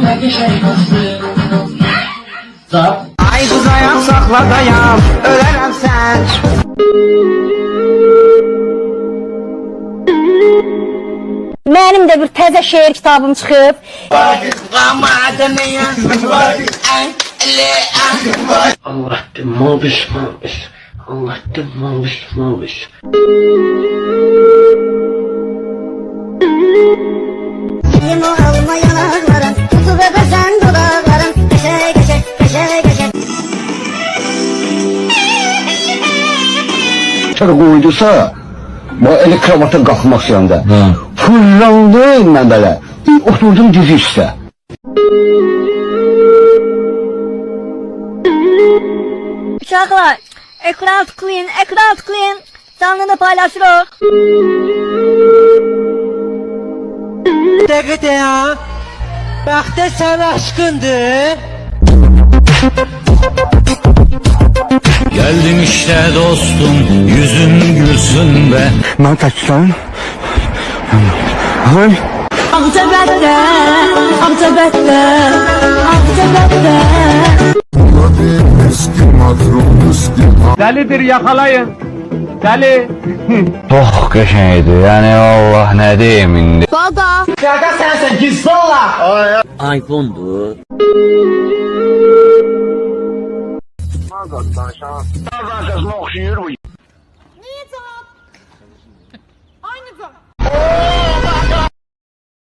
ne geçer kızdı. Ay kız ayaq saxla dayan, ölərəm sən. Mənim də bir təzə şeir kitabım çıxıb. Allah'tım mabiş mabiş. Allah'tım mabiş mabiş. Limon alma yanakların, tutu ve bezen dudakların. Köşe köşe, köşe köşe. Koyduysa, bu eli kravatın qalxmaq yanında. Fırlandım mən belə. Oturdum dizi üstə. Uşaqlar, ekran tıklayın, ekran tıklayın. Canlını paylaşırıq. Dəqiqə ya. Bəxtə sən aşkındır. Geldim işte dostum, yüzün gülsün be. Mən təkliflərim. Hay. Amcabətdə, amcabətdə, amcabətdə. Dəlidir, yaxalayın. Dəli. Çok qəşəngdi, yani Allah ne diyeyim indi. Baba. Qaqa sənsən, gizli ola. iPhone'dur. Qardaşına oxşuyur bu.